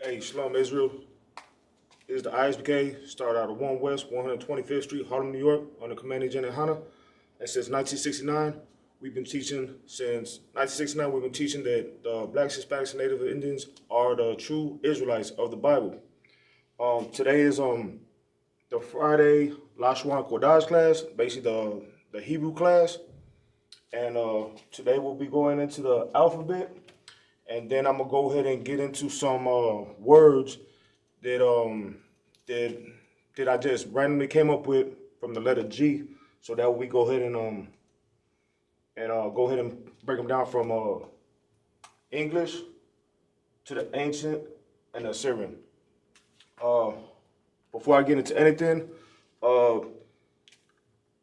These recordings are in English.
Hey, Shalom Israel. This is the Isupk, started out of 1 West, 125th Street, Harlem, New York, under Commanding General Hanna. And since 1969, we've been teaching, that the Blacks, Hispanics, and Native Indians are the true Israelites of the Bible. Today is the Friday Lashawan Qadash class, basically the Hebrew class. And today we'll be going into the alphabet. And then I'm gonna go ahead and get into some words that I just randomly came up with from the letter G, so that we go ahead and break them down from English to the ancient and the Assyrian. Before I get into anything, the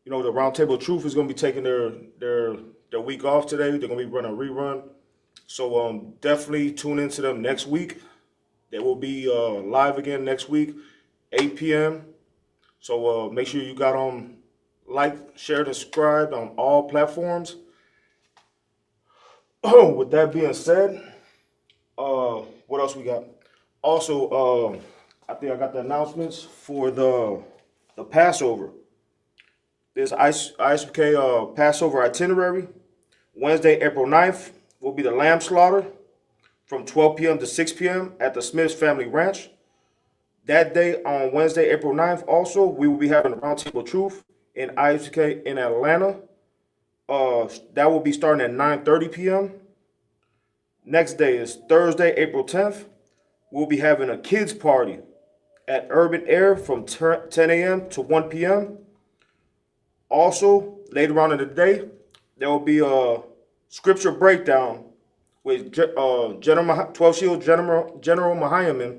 Roundtable Truth is gonna be taking their week off today. They're gonna be running a rerun. So definitely tune into them next week. They will be live again next week, 8 p.m. So make sure you got like, share, and subscribe on all platforms. With that being said, what else we got? Also, I think I got the announcements for the Passover. There's Isupk Passover itinerary. Wednesday, April 9th. Will be the lamb slaughter from 12 p.m. to 6 p.m. at the Smith's Family Ranch. That day, on Wednesday, April 9th, also, we will be having a Roundtable Truth in Isupk in Atlanta. That will be starting at 9:30 p.m. Next day is Thursday, April 10th. We'll be having a kids party at Urban Air from 10 a.m. to 1 p.m. Also, later on in the day, there will be a scripture breakdown with 12 Shield General Mahayaman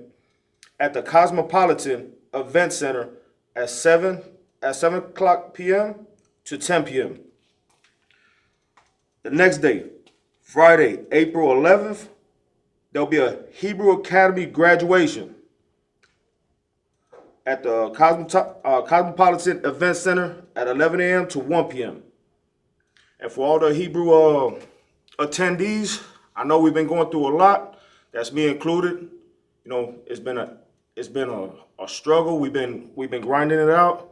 at the Cosmopolitan Event Center at 7 o'clock p.m. to 10 p.m. The next day, Friday, April 11th, there'll be a Hebrew Academy graduation at the Cosmopolitan Event Center at 11 a.m. to 1 p.m. And for all the Hebrew attendees, I know we've been going through a lot. That's me included. It's been a struggle. We've been grinding it out.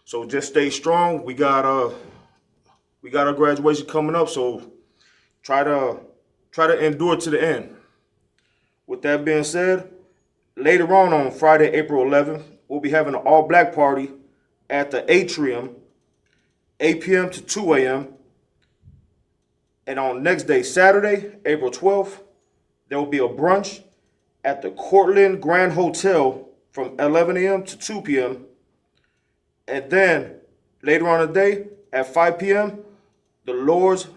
So just stay strong. We got our graduation coming up. So try to endure to the end. With that being said, later on Friday, April 11th, we'll be having an all-black party at the Atrium, 8 p.m. to 2 a.m. And on next day, Saturday, April 12th, there will be a brunch at the Cortland Grand Hotel from 11 a.m. to 2 p.m. And then later on in the day, at 5 p.m., the Lord's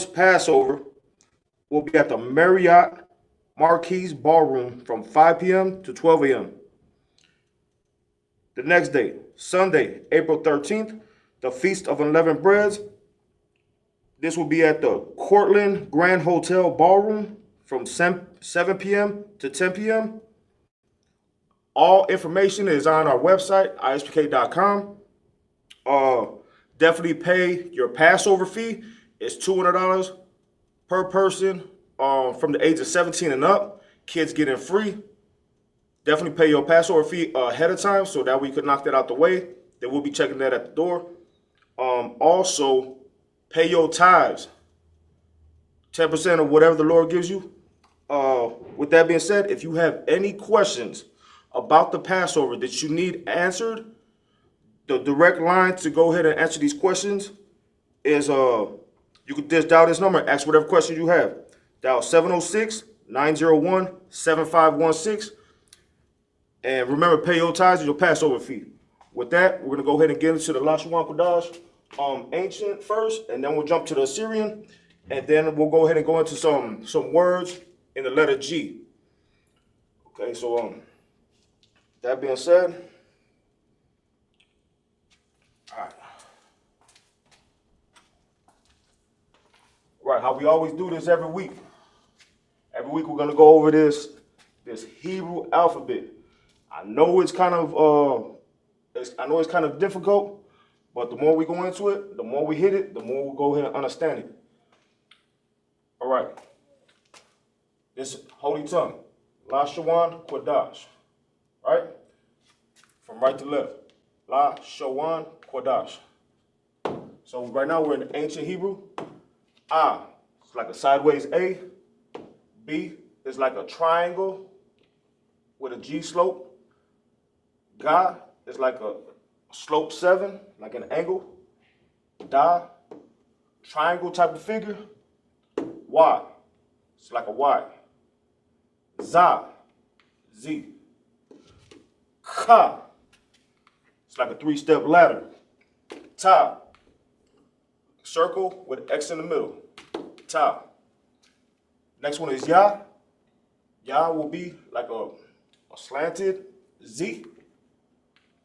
Passover will be at the Marriott Marquis Ballroom from 5 p.m. to 12 a.m. The next day, Sunday, April 13th, the Feast of Unleavened Breads. This will be at the Cortland Grand Hotel Ballroom from 7 p.m. to 10 p.m. All information is on our website, isupk.com. Definitely pay your Passover fee. It's $200 per person from the age of 17 and up. Kids get in free. Definitely pay your Passover fee ahead of time so that we could knock that out the way. They will be checking that at the door. Also, pay your tithes, 10% of whatever the Lord gives you. With that being said, if you have any questions about the Passover that you need answered, the direct line to go ahead and answer these questions is you can just dial this number and ask whatever questions you have. Dial 706-901-7516. And remember, pay your tithes and your Passover fee. With that, we're going to go ahead and get into the Lashawan Qadash. Ancient first, and then we'll jump to the Assyrian, and then we'll go ahead and go into some words in the letter G. Okay, so that being said, all right, how we always do this every week. Every week we're gonna go over this Hebrew alphabet. I know it's kind of difficult. But the more we go into it, the more we hit it, the more we'll go ahead and understand it. All right. This holy tongue. Lashawan Qadash. Right? From right to left. Lashawan Qadash. So right now we're in ancient Hebrew. Ah, it's like a sideways A. B is like a triangle with a G slope. Ga is like a slope 7, like an angle. Da, triangle type of figure. Y, it's like a Y. Za, Z. Ka, it's like a 3-step ladder. Ta, circle with X in the middle. Ta. Next one is Ya. Ya will be like a slanted Z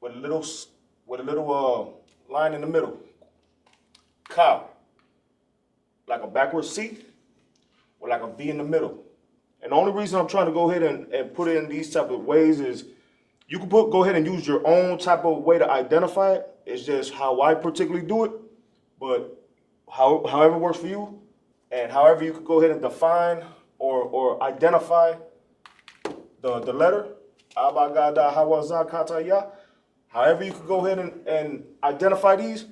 with a little line in the middle. Ka, like a backward C with like a V in the middle. And the only reason I'm trying to go ahead and put it in these type of ways is you can go ahead and use your own type of way to identify it. It's just how I particularly do it. But however works for you, and however you could go ahead and define or identify the letter, Abagada Hawaza Kataya, however you could go ahead and identify these,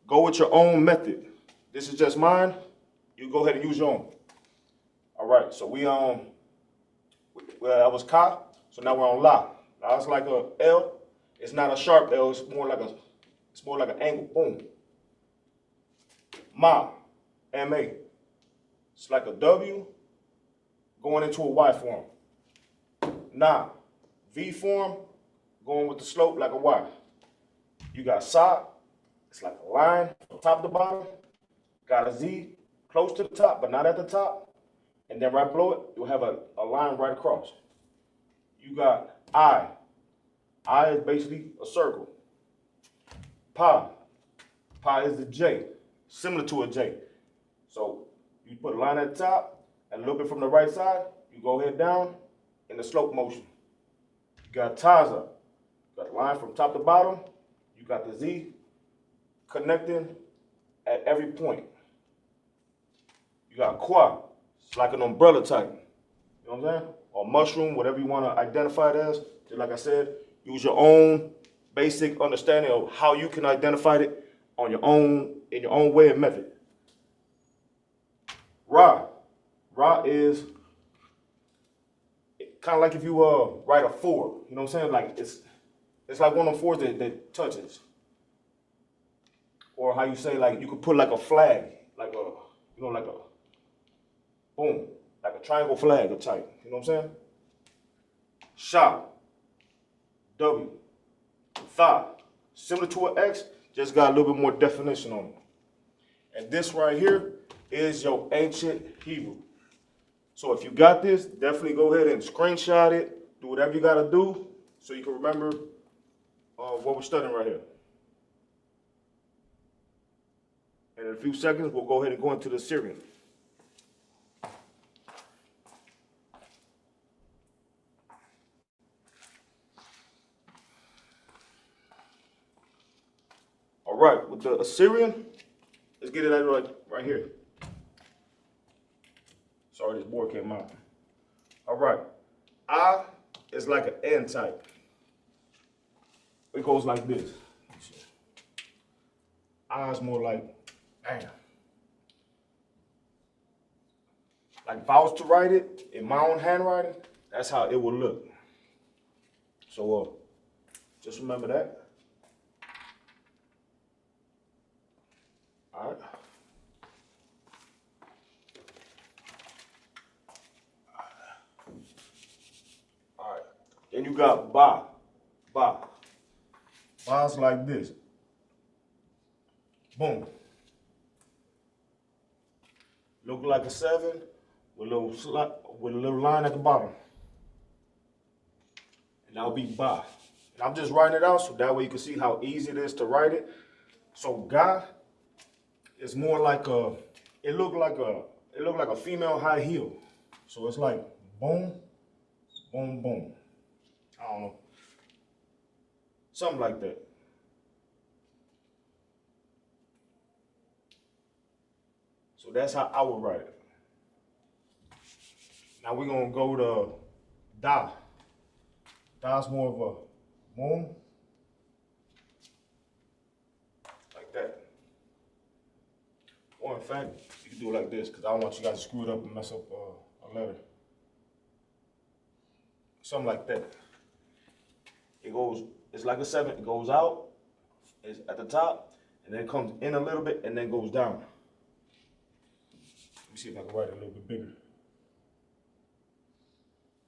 go with your own method. This is just mine. You go ahead and use your own. All right, so that was Ka, so now we're on La. La is like a L. It's not a sharp L, it's more like an angle. Boom. Ma, M-A. It's like a W going into a Y form. Na, V form, going with the slope like a Y. You got Sa, it's like a line from top to bottom. Got a Z close to the top, but not at the top. And then right below it, you'll have a line right across. You got I. I is basically a circle. Pa. Pa is the J, similar to a J. So you put a line at the top, and a little bit from the right side, you go ahead down in the slope motion. You got Taza. Got a line from top to bottom. You got the Z connecting at every point. You got Qua. It's like an umbrella type. You know what I'm saying? Or mushroom, whatever you want to identify it as. Just like I said, use your own basic understanding of how you can identify it on your own, in your own way and method. Ra. Ra is kind of like if you write a 4. You know what I'm saying? Like it's like one of the 4s that touches. Or how you say, like you could put like a flag, like a boom, like a triangle flag of type. You know what I'm saying? Sha. W. Tha. Similar to an X, just got a little bit more definition on it. And this right here is your ancient Hebrew. So if you got this, definitely go ahead and screenshot it. Do whatever you got to do so you can remember what we're studying right here. And in a few seconds, we'll go ahead and go into the Syrian. All right, with the Assyrian, let's get it right here. Sorry, this board came out. All right, I is like an N type. It goes like this. I is more like, bam. Like if I was to write it in my own handwriting, that's how it would look. So just remember that. All right. All right. Then you got Ba. Ba. Ba's like this. Boom. Look like a 7 with a little line at the bottom. And that'll be Ba. And I'm just writing it out so that way you can see how easy it is to write it. So Ga is more like it looked like a female high heel. So it's like boom, boom, boom. I don't know. Something like that. So that's how I would write it. Now we're gonna go to Da. Da's more of a moon. Like that. Or in fact, you can do it like this, because I don't want you guys to screw it up and mess up a letter. Something like that. It's like a 7, it goes out, it's at the top, and then it comes in a little bit and then goes down. Let me see if I can write it a little bit bigger.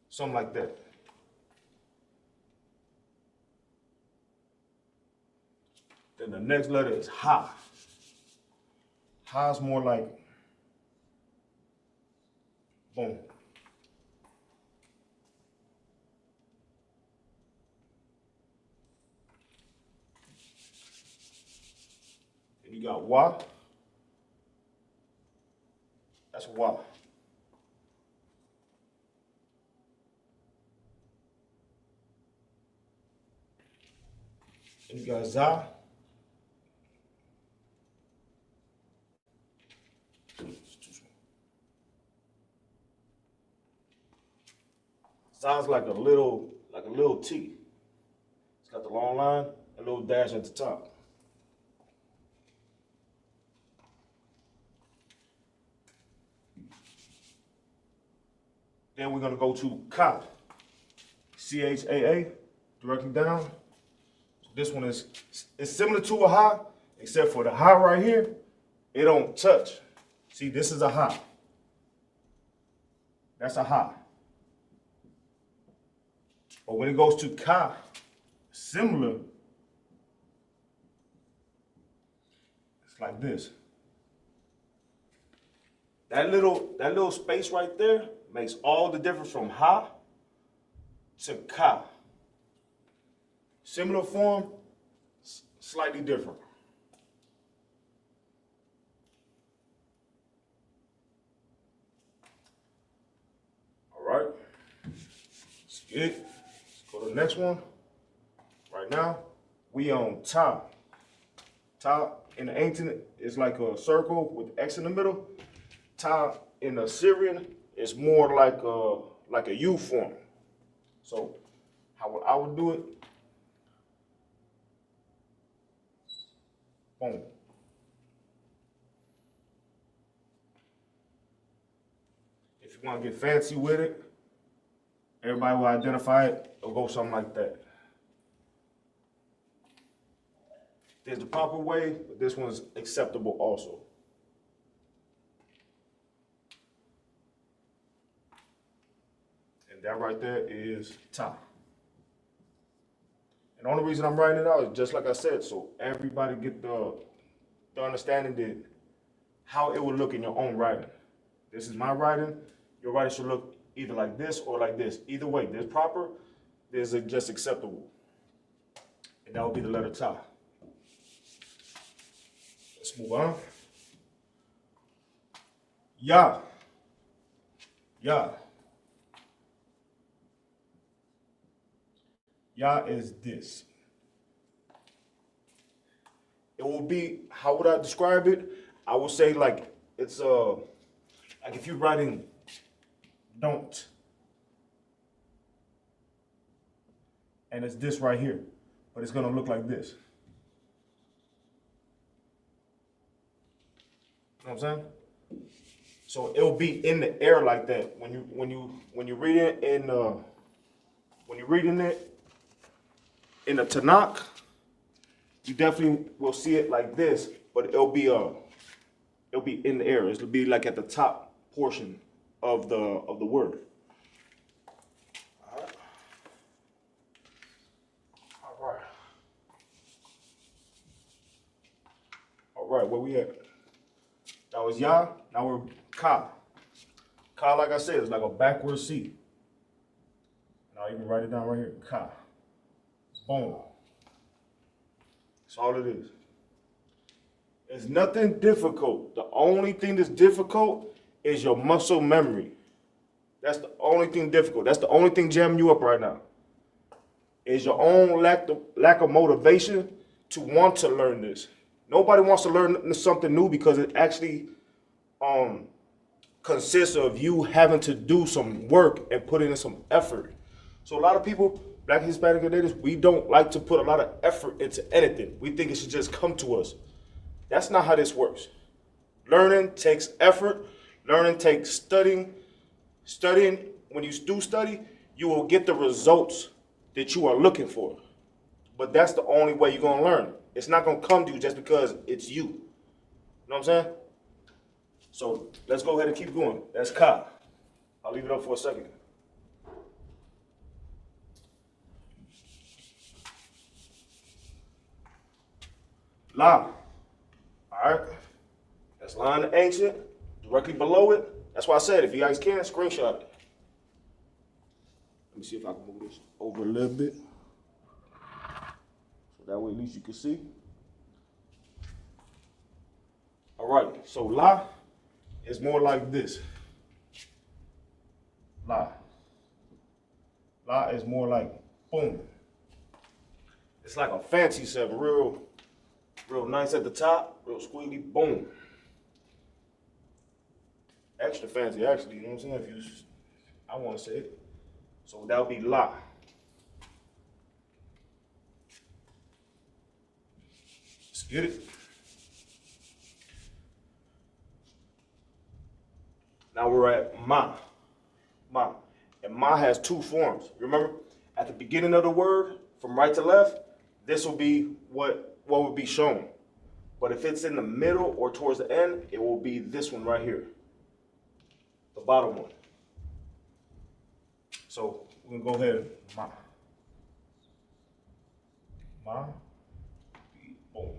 Something like that. Then the next letter is Ha. Ha is more like boom. Then you got Wa. That's Wa. Then you got Za. Za's like a little T. It's got the long line, a little dash at the top. Then we're gonna go to Ka. C-H-A-A, directly down. So this one it's similar to a Ha, except for the Ha right here, it don't touch. See, this is a Ha. That's a Ha. But when it goes to Ka, similar, it's like this. That little space right there makes all the difference from Ha to Ka. Similar form, slightly different. All right, that's good. Let's go to the next one. Right now, we on Ta. Ta in the ancient is like a circle with X in the middle. Ta in the Syrian is more like a U form. So how I would do it, boom. If you want to get fancy with it, everybody will identify it. It'll go something like that. There's the proper way, but this one's acceptable also. And that right there is Ta. And the only reason I'm writing it out is just like I said, so everybody get the understanding that how it would look in your own writing. This is my writing. Your writing should look either like this or like this. Either way, there's proper, there's just acceptable. And that would be the letter Ta. Let's move on. Ya. Ya. Ya is this. It will be, how would I describe it? I would say like it's like if you're writing don't. And it's this right here, but it's gonna look like this. You know what I'm saying? So it'll be in the air like that. When you read it in when you're reading it in the Tanakh, you definitely will see it like this, but it'll be in the air. It'll be like at the top portion of the word. All right, where we at? That was Ya. Now we're Ka. Ka, like I said, is like a backward C. Now you can write it down right here. Ka. Boom. That's all it is. It's nothing difficult. The only thing that's difficult is your muscle memory. That's the only thing difficult. That's the only thing jamming you up right now. Is your own lack of motivation to want to learn this. Nobody wants to learn something new because it actually consists of you having to do some work and put in some effort. So a lot of people, Black and Hispanic and natives, we don't like to put a lot of effort into anything. We think it should just come to us. That's not how this works. Learning takes effort. Learning takes studying. Studying, when you do study, you will get the results that you are looking for. But that's the only way you're going to learn. It's not going to come to you just because it's you. You know what I'm saying? So let's go ahead and keep going. That's Ka. I'll leave it up for a second. La. All right. That's line of ancient. Directly below it. That's why I said if you guys can, screenshot it. Let me see if I can move this over a little bit. So that way at least you can see. All right. So La is more like this. La. La is more like boom. It's like a fancy 7, real nice at the top, real squealy, boom. Extra fancy, actually, you know what I'm saying? I want to say it. So that would be La. Let's get it. Now we're at Ma. Ma. And Ma has 2 forms. Remember, at the beginning of the word, from right to left, this will be what would be shown. But if it's in the middle or towards the end, it will be this one right here. The bottom one. So we're gonna go ahead and Ma. Ma. Boom.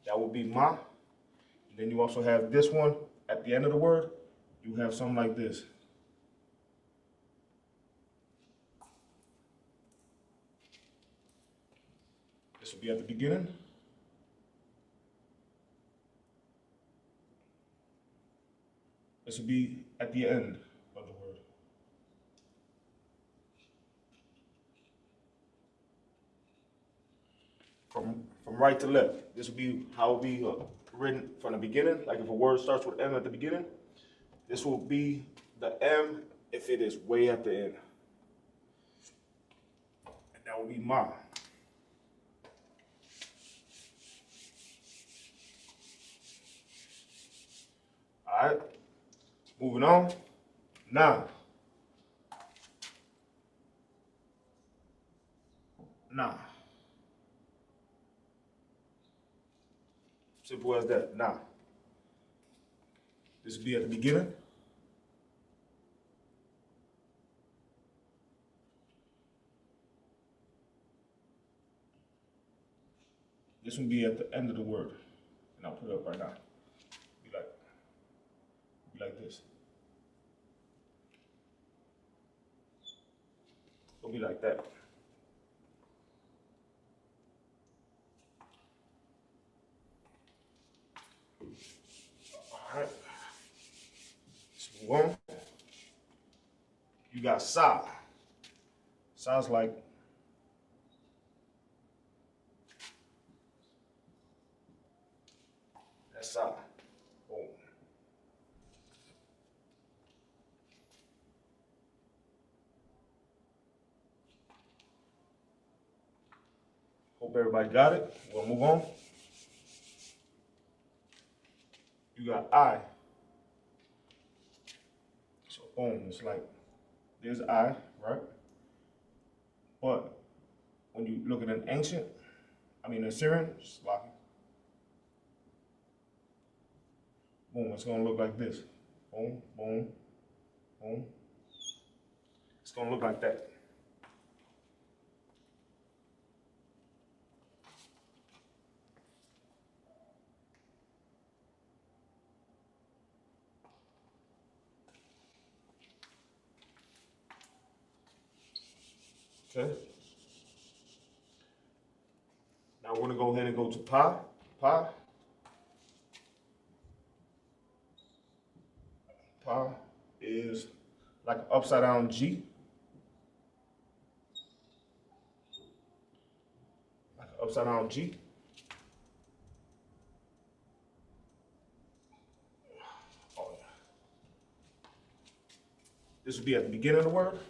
That will be Ma. Then you also have this one at the end of the word. You have something like this. This will be at the beginning. This will be at the end of the word. From right to left. This will be how it will be written from the beginning. Like if a word starts with M at the beginning, this will be the M if it is way at the end. And that will be Ma. All right. Moving on. Na. Na. Simple as that. Na. This will be at the beginning. This will be at the end of the word. And I'll put it up right now. Be like this. It'll be like that. All right. Let's move on. You got Sa. Sounds like that's Sa. Boom. Hope everybody got it. We'll move on. You got I. So boom, it's like there's I, right? But when you look at an ancient, Assyrian, it's like boom, it's gonna look like this. Boom, boom, boom. It's gonna look like that. Okay. Now we're gonna go ahead and go to Pa. Pa. Pa is like an upside down G. Like an upside down G. This will be at the beginning of the word.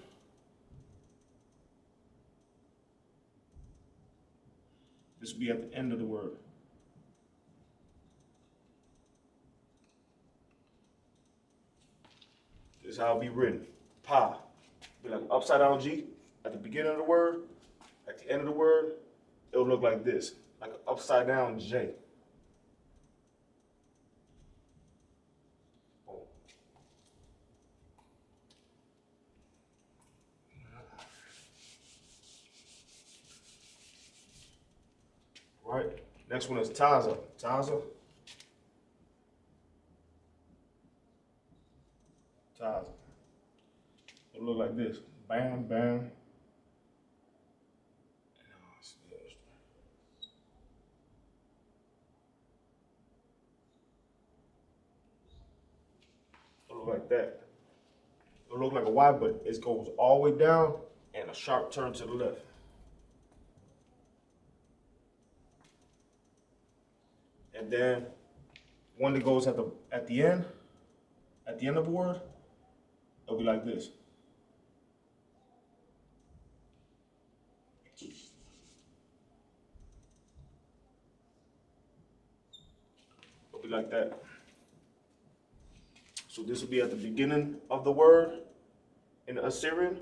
This will be at the end of the word. This is how it'll be written. Pa. Be like upside down G at the beginning of the word. At the end of the word, it'll look like this. Like an upside down J. Right. Next one is Taza. Taza. Taza. It'll look like this. Bam, bam. It'll look like that. It'll look like a Y, but it goes all the way down and a sharp turn to the left. And then one that goes at the end of the word, it'll be like this. It'll be like that. So this will be at the beginning of the word in the Assyrian.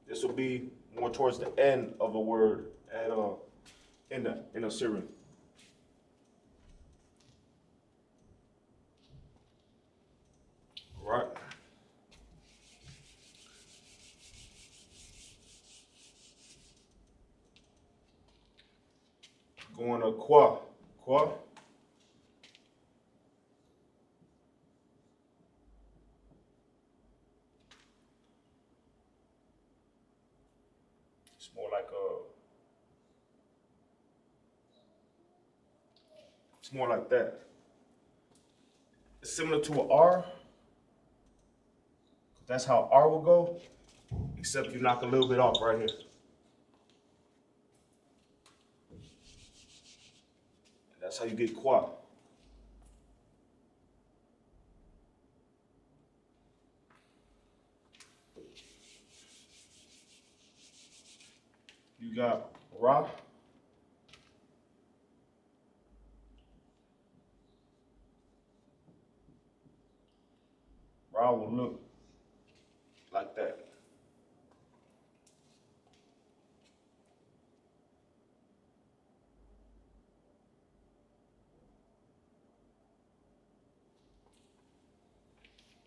This will be more towards the end of a word in Assyrian. Right. Going to Qua. Qua. It's more like it's more like that. It's similar to an R. That's how R will go, except you knock a little bit off right here. That's how you get Qua. You got Ra. Ra will look like that.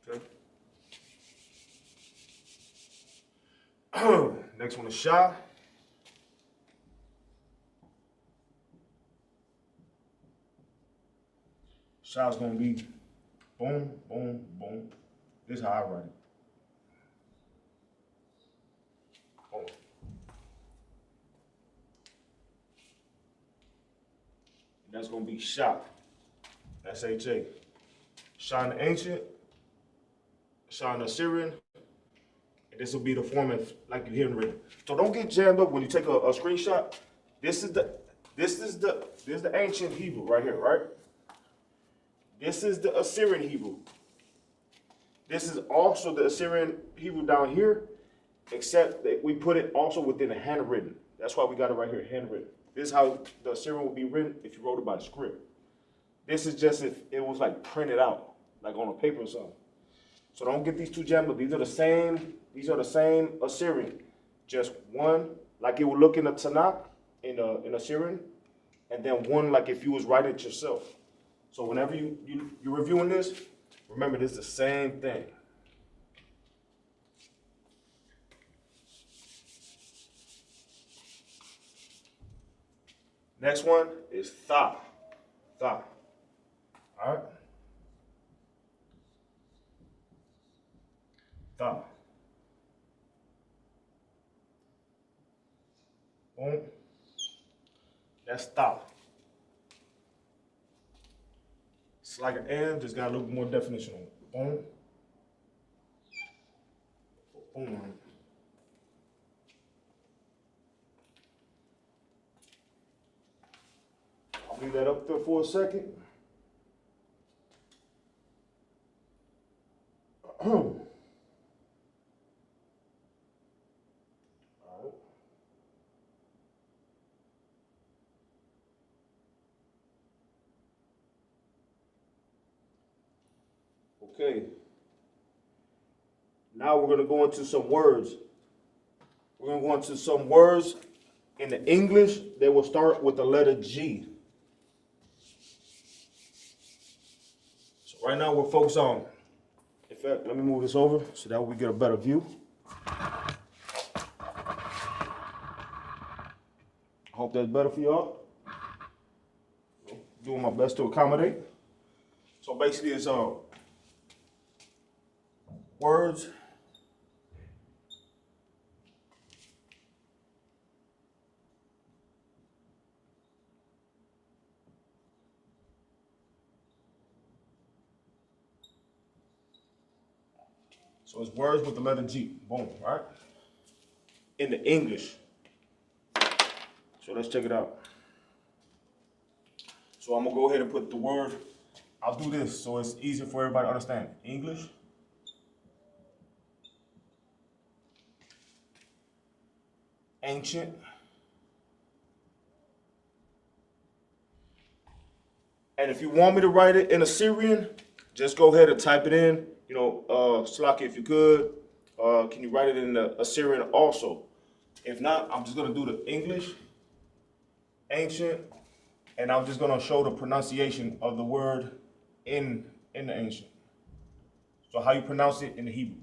Okay. Next one is Shah. Shah's gonna be boom, boom, boom. This is how I write it. Boom. That's gonna be Shah. S-H-A. Shah in the ancient, Shah in the Assyrian, and this will be the format like you hear it written. So don't get jammed up when you take a screenshot. This is the ancient Hebrew right here, right? This is the Assyrian Hebrew. This is also the Assyrian Hebrew down here, except that we put it also within the handwritten. That's why we got it right here, handwritten. This is how the Assyrian would be written if you wrote it by script. This is just if it was like printed out, like on a paper or something. So don't get these two jammed up. These are the same Assyrian. Just one, like it would look in the Tanakh in Assyrian, and then one like if you was writing it yourself. So whenever you're reviewing this, remember this is the same thing. Next one is Tha. Tha. All right. Tha. Boom. That's Tha. It's like an and, just got a little bit more definition on it. Boom. Boom. I'll leave that up there for a second. Okay. Now we're gonna go into some words. We're gonna go into some words in the English. They will start with the letter G. So right now we're focused on. In fact, let me move this over so that we get a better view. I hope that's better for y'all. Doing my best to accommodate. So basically, it's words. So it's words with the letter G. Boom, right? In the English. So let's check it out. So I'm gonna go ahead and put the word. I'll do this so it's easier for everybody to understand. English. Ancient. And if you want me to write it in Assyrian, just go ahead and type it in. You know, Slaki, if you could. Can you write it in the Assyrian also? If not, I'm just gonna do the English, ancient, and I'm just gonna show the pronunciation of the word in the ancient. So how you pronounce it in the Hebrew.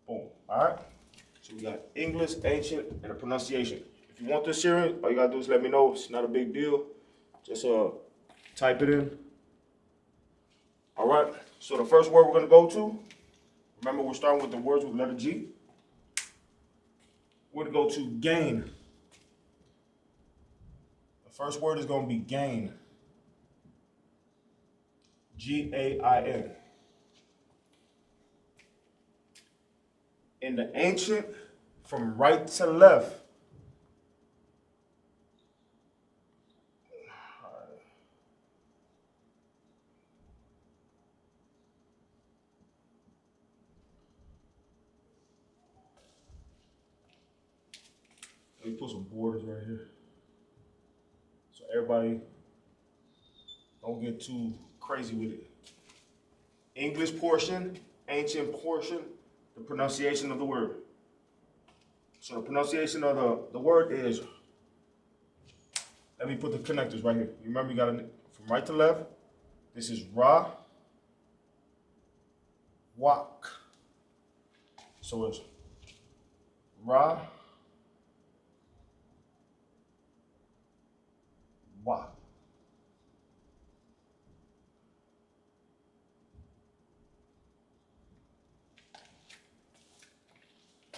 Boom. All right. So we got English, ancient, and the pronunciation. If you want this Assyrian, all you gotta do is let me know. It's not a big deal. Just type it in. All right. So the first word we're gonna go to. Remember, we're starting with the words with letter G. We're gonna go to gain. The first word is gonna be gain. G-A-I-N. In the ancient, from right to left. Let me put some borders right here. So everybody don't get too crazy with it. English portion, ancient portion, the pronunciation of the word. So the pronunciation of the word is, let me put the connectors right here. You remember you got to, from right to left, this is Ra, Wak. So it's Ra, Wak.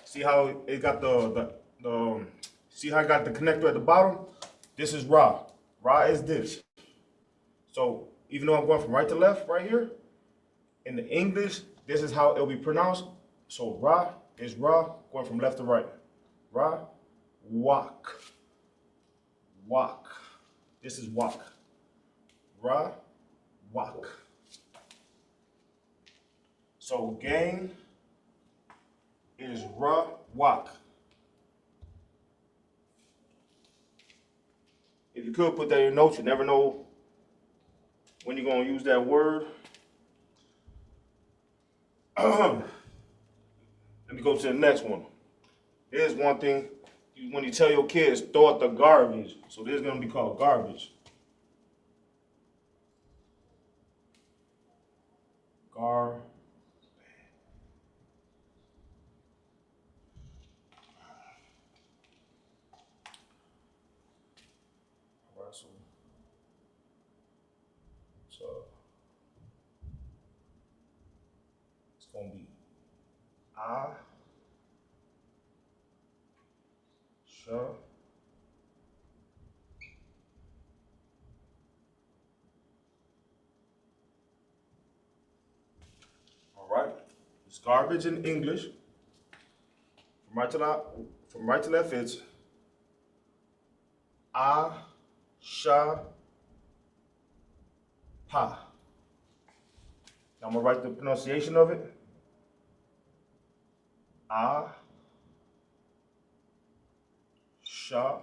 See how it got see how I got the connector at the bottom? This is Ra. Ra is this. So even though I'm going from right to left right here, in the English, this is how it'll be pronounced. So Ra is Ra, going from left to right. Ra, Wak. Wak. This is Wak. Ra, Wak. So gain is Ra, Wak. If you could put that in your notes, you never know when you're going to use that word. Let me go to the next one. Here's one thing. When you tell your kids, throw out the garbage. So this is going to be called garbage. All right, so it's going to be Sha. All right. It's garbage in English. From right to left, it's Sha, Pa. Now I'm gonna write the pronunciation of it. Sha,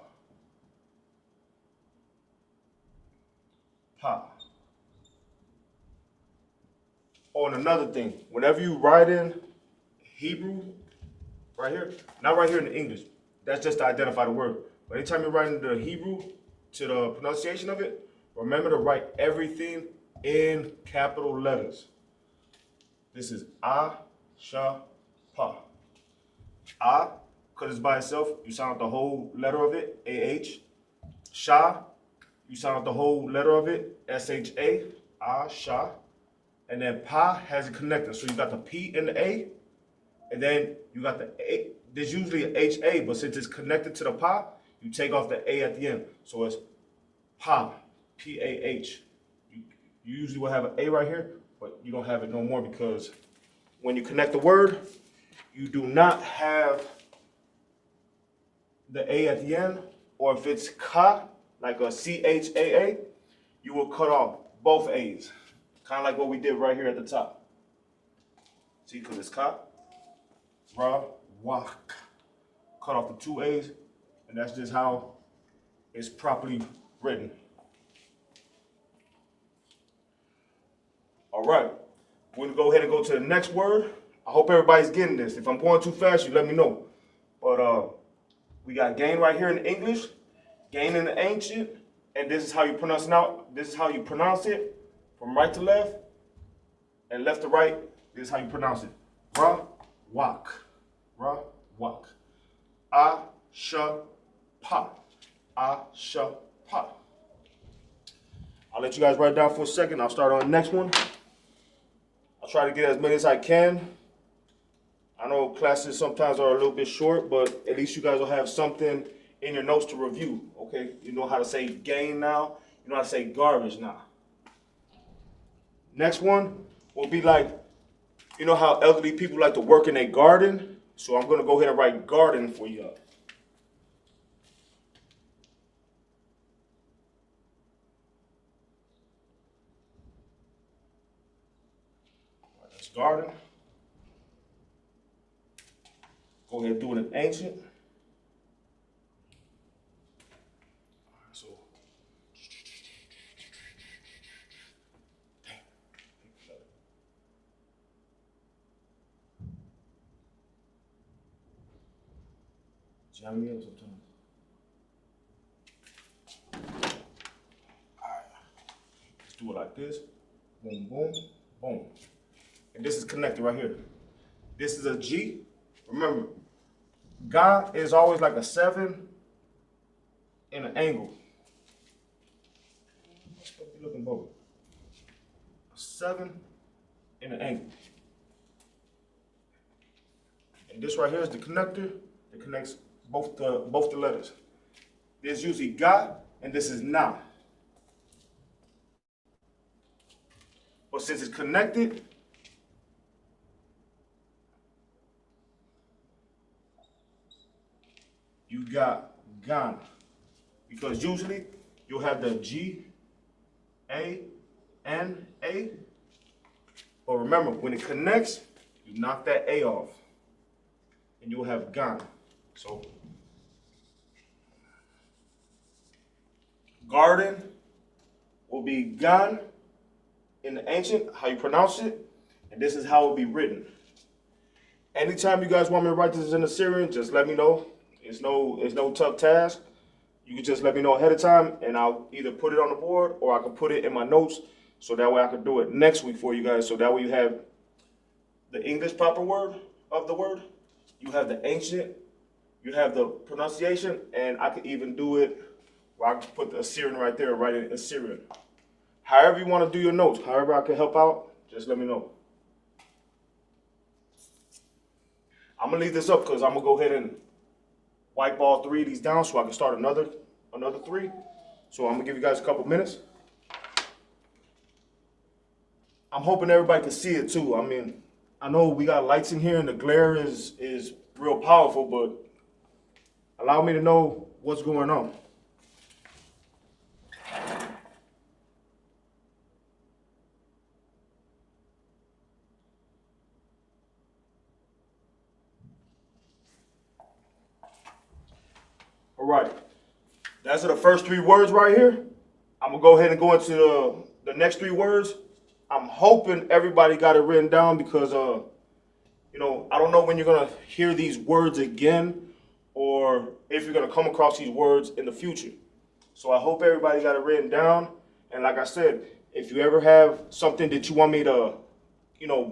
pa. Oh, and another thing, whenever you write in Hebrew, right here, not right here in the English, that's just to identify the word. But anytime you're writing the Hebrew to the pronunciation of it, remember to write everything in capital letters. This is A, Sha, Pa. A, because it's by itself, you sound out the whole letter of it, A-H. Sha, you sound out the whole letter of it, S-H-A, A, Sha. And then Pa has a connector. So you got the P and the A, and then you got the A. There's usually an H-A, but since it's connected to the Pa, you take off the A at the end. So it's Pa, P-A-H. You usually will have an A right here, but you don't have it no more because when you connect the word, you do not have the A at the end, or if it's Ka, like a C-H-A-A, you will cut off both A's. Kind of like what we did right here at the top. See, because it's Ka, Ra, Wak. Cut off the two A's, and that's just how it's properly written. All right, we're gonna go ahead and go to the next word. I hope everybody's getting this. If I'm going too fast, you let me know. But we got gain right here in English, gain in the ancient, and this is how you pronounce it out. This is how you pronounce it from right to left and left to right. This is how you pronounce it. Ra, Wak. Ra, Wak. A, Sha, Pa. A, Sha, Pa. I'll let you guys write it down for a second. I'll start on the next one. I'll try to get as many as I can. I know classes sometimes are a little bit short, but at least you guys will have something in your notes to review, okay? You know how to say gain now. You know how to say garbage now. Next one will be like, you know how elderly people like to work in a garden? So I'm going to go ahead and write garden for you. That's garden. Go ahead and do it in ancient. So, jam me up sometimes. All right, let's do it like this. Boom, boom, boom. And this is connected right here. This is a G. Remember, God is always like a 7 in an angle. Looking both. A 7 in an angle. And this right here is the connector that connects both the letters. There's usually God and this is Na. But since it's connected, you got Gan. Because usually you'll have the G, A, N, A. But remember, when it connects, you knock that A off. And you'll have Gan. So, garden will be Gan in the ancient, how you pronounce it. And this is how it will be written. Anytime you guys want me to write this in Assyrian, just let me know. It's no tough task. You can just let me know ahead of time, and I'll either put it on the board or I can put it in my notes, so that way I can do it next week for you guys. So that way you have the English proper word of the word, you have the ancient, you have the pronunciation, and I could even do it where I can put the Assyrian right there, write it in Assyrian. However you want to do your notes, however I can help out, just let me know. I'm gonna leave this up because I'm gonna go ahead and wipe all 3 of these down so I can start another 3. So I'm gonna give you guys a couple minutes. I'm hoping everybody can see it too. I mean, I know we got lights in here and the glare is real powerful, but allow me to know what's going on. All right, that's the first 3 words right here. I'm gonna go ahead and go into the next 3 words. I'm hoping everybody got it written down because I don't know when you're gonna hear these words again, or if you're gonna come across these words in the future. So I hope everybody got it written down. And like I said, if you ever have something that you want me to,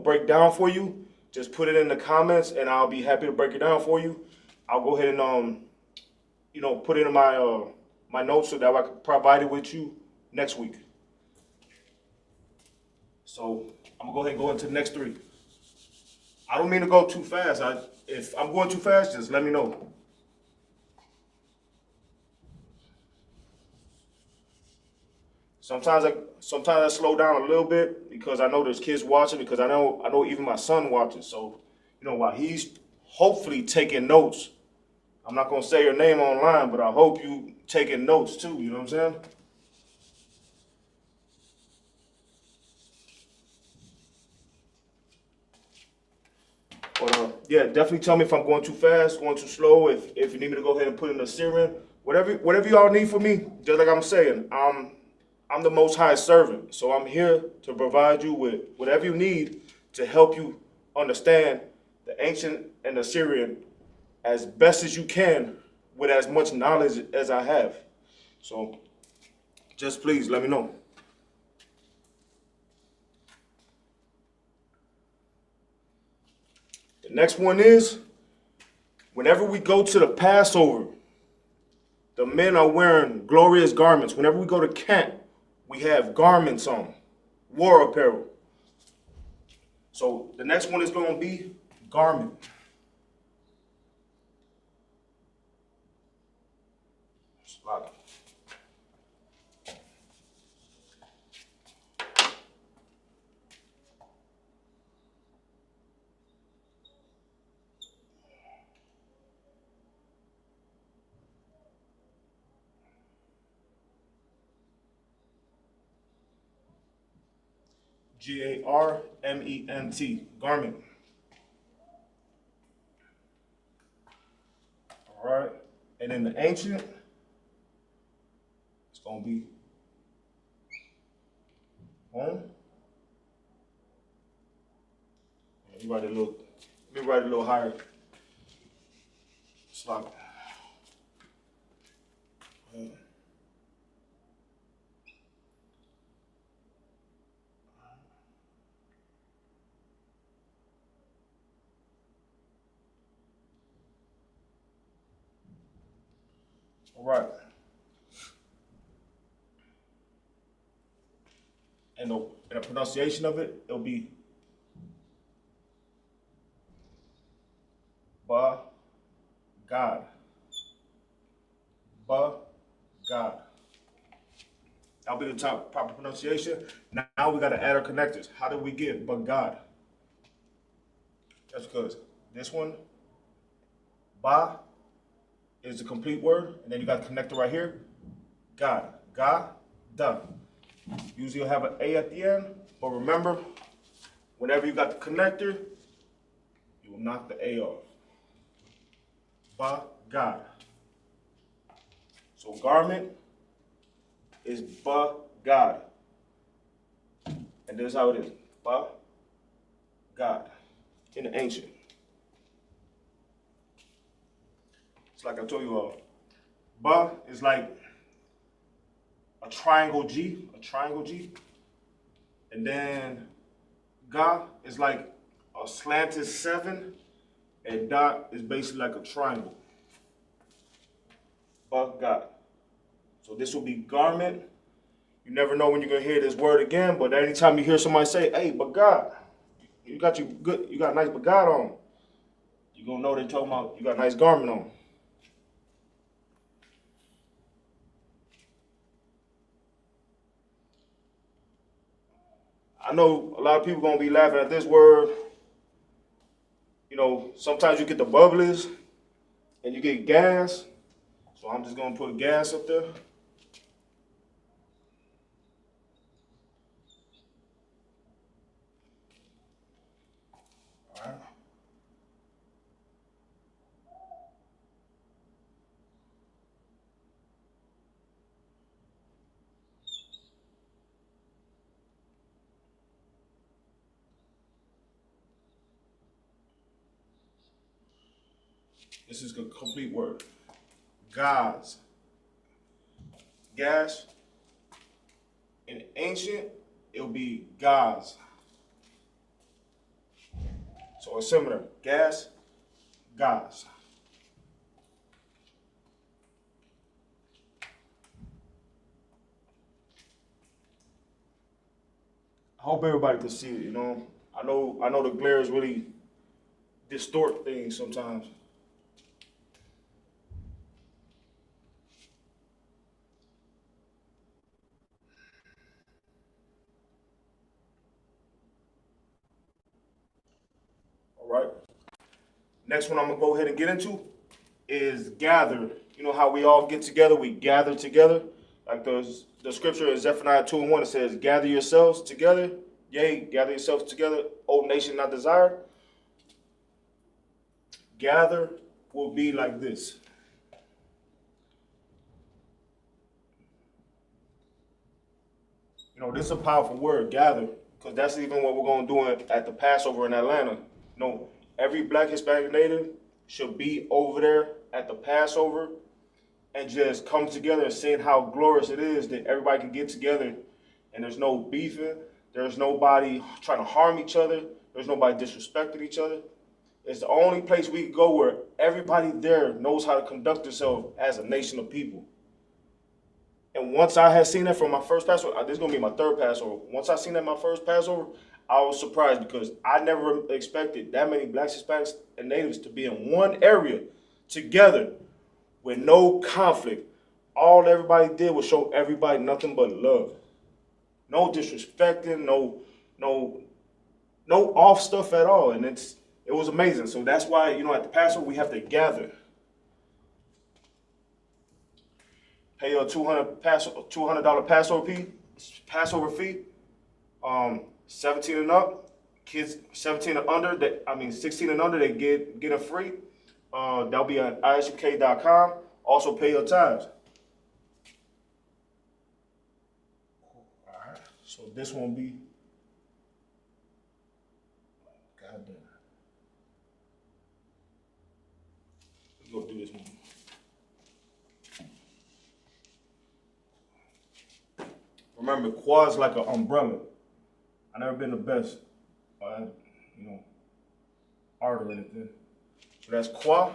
break down for you, just put it in the comments, and I'll be happy to break it down for you. I'll go ahead and put it in my notes so that I can provide it with you next week. So I'm gonna go ahead and go into the next 3. I don't mean to go too fast. If I'm going too fast, just let me know. Sometimes I slow down a little bit because I know there's kids watching, because I know even my son watches. So, while he's hopefully taking notes, I'm not gonna say your name online, but I hope you taking notes too, you know what I'm saying? But yeah, definitely tell me if I'm going too fast, going too slow, if you need me to go ahead and put in a Syrian. Whatever y'all need from me, just like I'm saying, I'm the Most High servant, so I'm here to provide you with whatever you need to help you understand the ancient and the Syrian as best as you can with as much knowledge as I have. So just please let me know. The next one is, whenever we go to the Passover, the men are wearing glorious garments. Whenever we go to camp, we have garments on, war apparel. So the next one is going to be garment. Garment, garment. All right. And in the ancient, it's going to be home. Let me write it a little higher. Slop. All right. And the pronunciation of it, it'll be ba, God. Ba, God. That'll be the proper pronunciation. Now we got to add our connectors. How do we get but God? That's because this one, ba, is the complete word, and then you got the connector right here. God. God, da. Usually you'll have an A at the end, but remember, whenever you got the connector, you will knock the A off. Ba, God. So garment is ba, God. And this is how it is. Ba, God. In the ancient. It's like I told you all. Ba is like a triangle G. And then Ga is like a slanted 7. And dot is basically like a triangle. Ba, God. So this will be garment. You never know when you're gonna hear this word again, but anytime you hear somebody say, "Hey, but God, you got a nice bagad on," you're gonna know they're talking about you got a nice garment on. I know a lot of people gonna be laughing at this word. Sometimes you get the bubblies and you get gas. So I'm just gonna put gas up there. All right. This is a complete word. Gods. Gas. In ancient, it'll be gods. So it's similar. Gas, gods. I hope everybody can see it, you know. I know the glares really distort things sometimes. All right. Next one I'm gonna go ahead and get into is gather. You know how we all get together, we gather together. Like the scripture in Zephaniah 2:1, it says, gather yourselves together. Yea, gather yourselves together, O nation not desired. Gather will be like this. You know, this is a powerful word, gather, because that's even what we're going to do at the Passover in Atlanta. You know, every Black, Hispanic, Native should be over there at the Passover and just come together and seeing how glorious it is that everybody can get together and there's no beefing, there's nobody trying to harm each other, there's nobody disrespecting each other. It's the only place we can go where everybody there knows how to conduct themselves as a nation of people. And once I had seen that from my first Passover, this is going to be my third Passover. Once I seen that my first Passover, I was surprised because I never expected that many Blacks, Hispanics, and Natives to be in one area together with no conflict. All everybody did was show everybody nothing but love. No disrespecting, no off stuff at all. And it was amazing. So that's why, you know, at the Passover, we have to gather. Pay a $200 Passover fee. 17 and up, kids 17 and under, 16 and under, they get it free. That'll be on isupk.com. Also pay your tithes. All right. So this won't be. God damn. Let's go do this one. Remember, quad's like an umbrella. I never been the best, art or anything. So that's qua.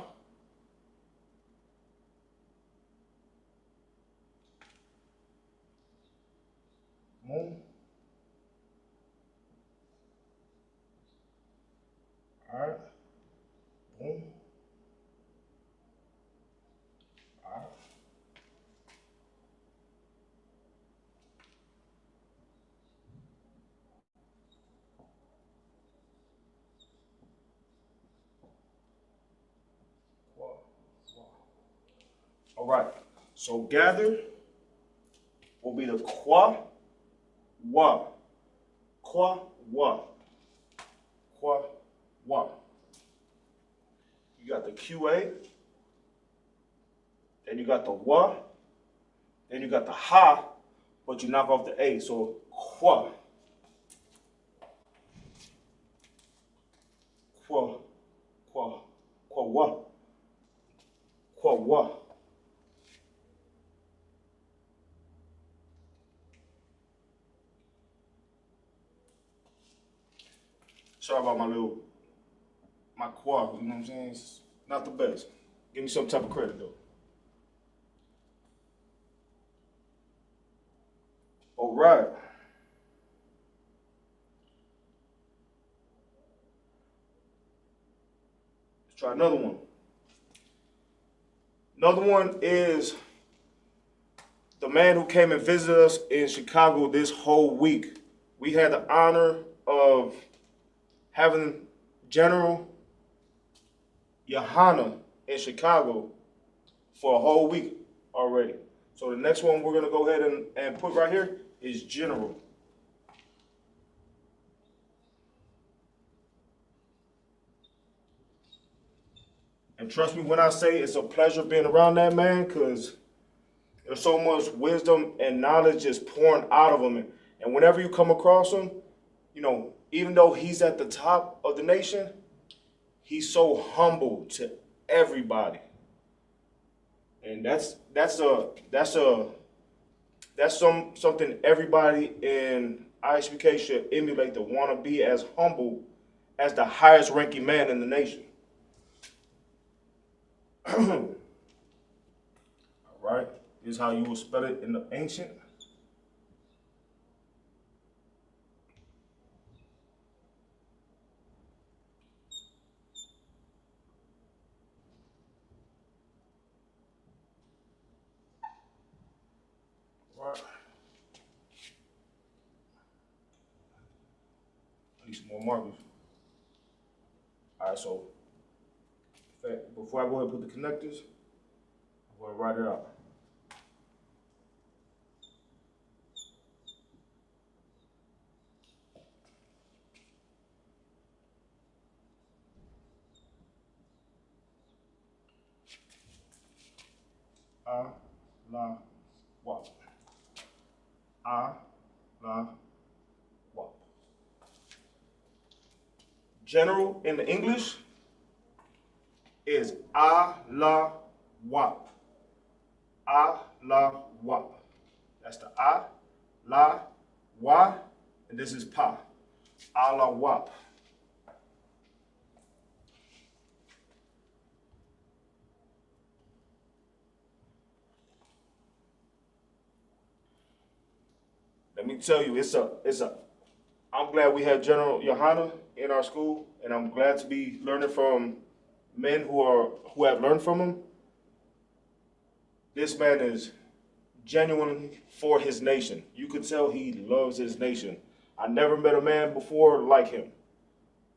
Boom. All right. Boom. All right. All right, so gather will be the qua, wa, qua, wa, qua, wa. You got the QA, then you got the wa, then you got the ha, but you knock off the A, so qua, qua, qua, qua, wa, qua, wa. Sorry about my qua, you know what I'm saying? It's not the best. Give me some type of credit though. All right. Let's try another one. Another one is the man who came and visited us in Chicago this whole week. We had the honor of having General Yohana in Chicago for a whole week already. So the next one we're going to go ahead and put right here is General. And trust me when I say it's a pleasure being around that man, because there's so much wisdom and knowledge just pouring out of him. And whenever you come across him, you know, even though he's at the top of the nation, he's so humble to everybody. And that's something everybody in Isupk should emulate, to want to be as humble as the highest ranking man in the nation. All right, this is how you will spell it in the ancient. Right. I need some more markers. All right, so before I go ahead and put the connectors, I'm going to write it out. La wap. La wap. General in the English is la wap. La wap. That's the la, wa, and this is pa. La wap. Let me tell you, I'm glad we have General Johanna in our school, and I'm glad to be learning from men who have learned from him. This man is genuine for his nation. You could tell he loves his nation. I never met a man before like him.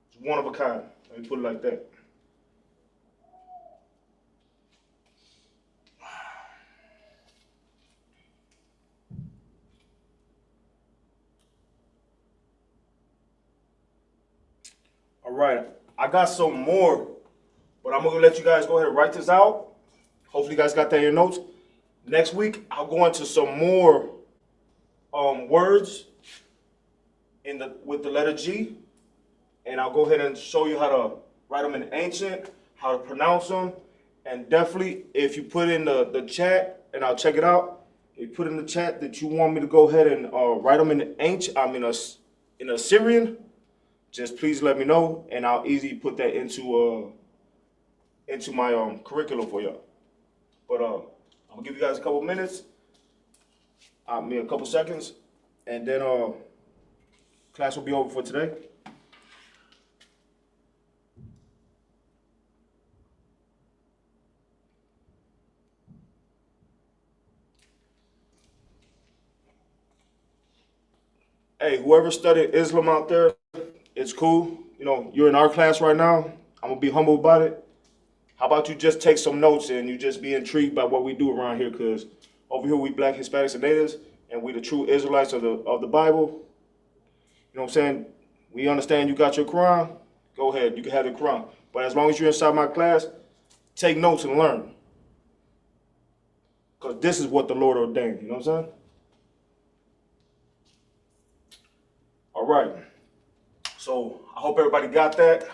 He's one of a kind. Let me put it like that. All right, I got some more, but I'm gonna let you guys go ahead and write this out. Hopefully you guys got that in your notes. Next week, I'll go into some more words with the letter G, and I'll go ahead and show you how to write them in ancient, how to pronounce them, and definitely if you put in the chat, and I'll check it out, if you put in the chat that you want me to go ahead and write them in ancient, in Assyrian, just please let me know, and I'll easily put that into my curriculum for y'all. But I'm gonna give you guys a couple minutes, a couple seconds, and then class will be over for today. Hey, whoever studied Islam out there, it's cool. You know, you're in our class right now. I'm gonna be humble about it. How about you just take some notes and you just be intrigued by what we do around here? Because over here we Black, Hispanics, and Natives, and we the true Israelites of the Bible. You know what I'm saying? We understand you got your Quran. Go ahead, you can have the Quran. But as long as you're inside my class, take notes and learn. Because this is what the Lord ordained. You know what I'm saying? All right. So I hope everybody got that.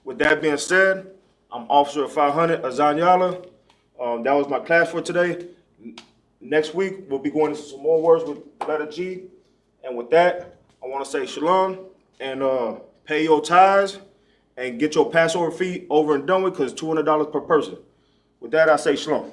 With that being said, I'm Officer 500 Azanyala. That was my class for today. Next week, we'll be going into some more words with the letter G. And with that, I want to say shalom and pay your tithes and get your Passover fee over and done with, because it's $200 per person. With that, I say shalom.